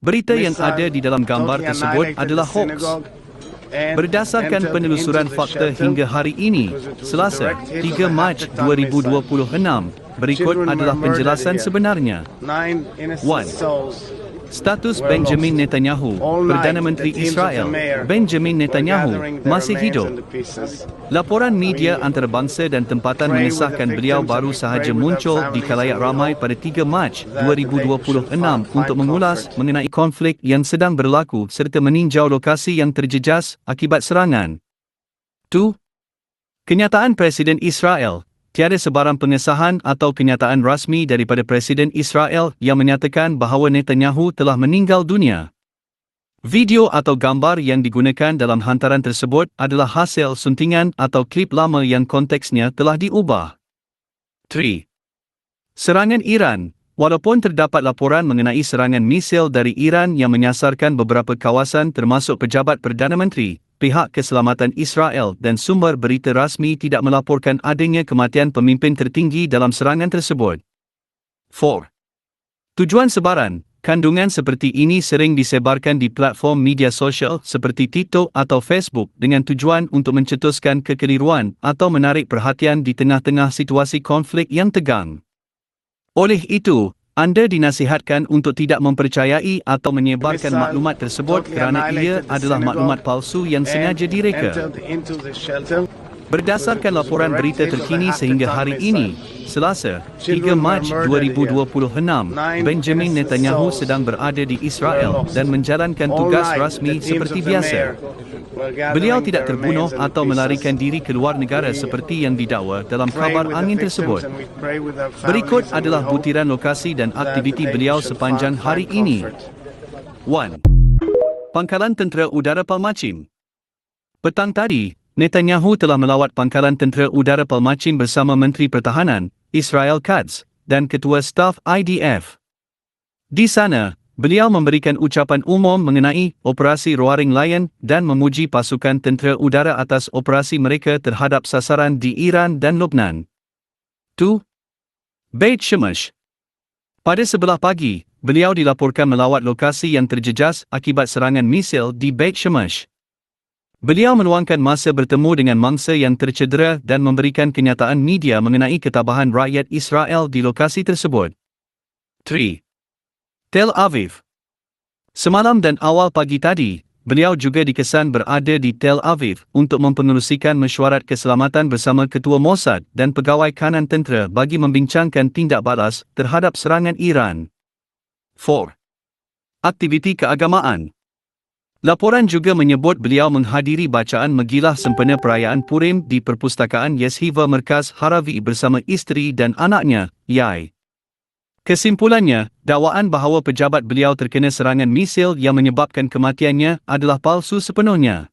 Berita yang ada di dalam gambar tersebut adalah hoax. Berdasarkan penelusuran fakta hingga hari ini, Selasa, 3 Mac 2026, berikut adalah penjelasan sebenarnya. 1. Status Benjamin Netanyahu, Perdana Menteri Israel, Benjamin Netanyahu, masih hidup. Laporan media antarabangsa dan tempatan mengesahkan beliau baru sahaja muncul di khalayak ramai pada 3 Mac 2026 untuk mengulas mengenai konflik yang sedang berlaku serta meninjau lokasi yang terjejas akibat serangan. 2. Kenyataan Presiden Israel. Tiada sebarang pengesahan atau kenyataan rasmi daripada Presiden Israel yang menyatakan bahawa Netanyahu telah meninggal dunia. Video atau gambar yang digunakan dalam hantaran tersebut adalah hasil suntingan atau klip lama yang konteksnya telah diubah. 3. Serangan Iran. Walaupun terdapat laporan mengenai serangan misil dari Iran yang menyasarkan beberapa kawasan termasuk pejabat Perdana Menteri, pihak keselamatan Israel dan sumber berita rasmi tidak melaporkan adanya kematian pemimpin tertinggi dalam serangan tersebut. 4. Tujuan sebaran. Kandungan seperti ini sering disebarkan di platform media sosial seperti TikTok atau Facebook dengan tujuan untuk mencetuskan kekeliruan atau menarik perhatian di tengah-tengah situasi konflik yang tegang. Oleh itu, anda dinasihatkan untuk tidak mempercayai atau menyebarkan maklumat tersebut kerana ia adalah maklumat palsu yang sengaja direka. Berdasarkan laporan berita terkini sehingga hari ini, Selasa, 3 Mac 2026, Benjamin Netanyahu sedang berada di Israel dan menjalankan tugas rasmi seperti biasa. Beliau tidak terbunuh atau melarikan diri ke luar negara seperti yang didakwa dalam kabar angin tersebut. Berikut adalah butiran lokasi dan aktiviti beliau sepanjang hari ini. 1. Pangkalan Tentera Udara Palmachim. Petang tadi, Netanyahu telah melawat Pangkalan Tentera Udara Palmachim bersama Menteri Pertahanan, Israel Katz, dan Ketua Staf IDF. Di sana, beliau memberikan ucapan umum mengenai Operasi Roaring Lion dan memuji pasukan tentera udara atas operasi mereka terhadap sasaran di Iran dan Lebanon. 2. Beit Shemesh. Pada sebelah pagi, beliau dilaporkan melawat lokasi yang terjejas akibat serangan misil di Beit Shemesh. Beliau meluangkan masa bertemu dengan mangsa yang tercedera dan memberikan kenyataan media mengenai ketabahan rakyat Israel di lokasi tersebut. 3. Tel Aviv. Semalam dan awal pagi tadi, beliau juga dikesan berada di Tel Aviv untuk mempengerusikan mesyuarat keselamatan bersama Ketua Mossad dan pegawai kanan tentera bagi membincangkan tindak balas terhadap serangan Iran. 4. Aktiviti keagamaan. Laporan juga menyebut beliau menghadiri bacaan Megilah sempena perayaan Purim di Perpustakaan Yeshiva Merkaz Haravi bersama isteri dan anaknya, Yai. Kesimpulannya, dakwaan bahawa pejabat beliau terkena serangan misil yang menyebabkan kematiannya adalah palsu sepenuhnya.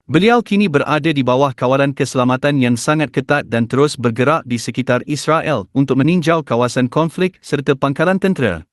Beliau kini berada di bawah kawalan keselamatan yang sangat ketat dan terus bergerak di sekitar Israel untuk meninjau kawasan konflik serta pangkalan tentera.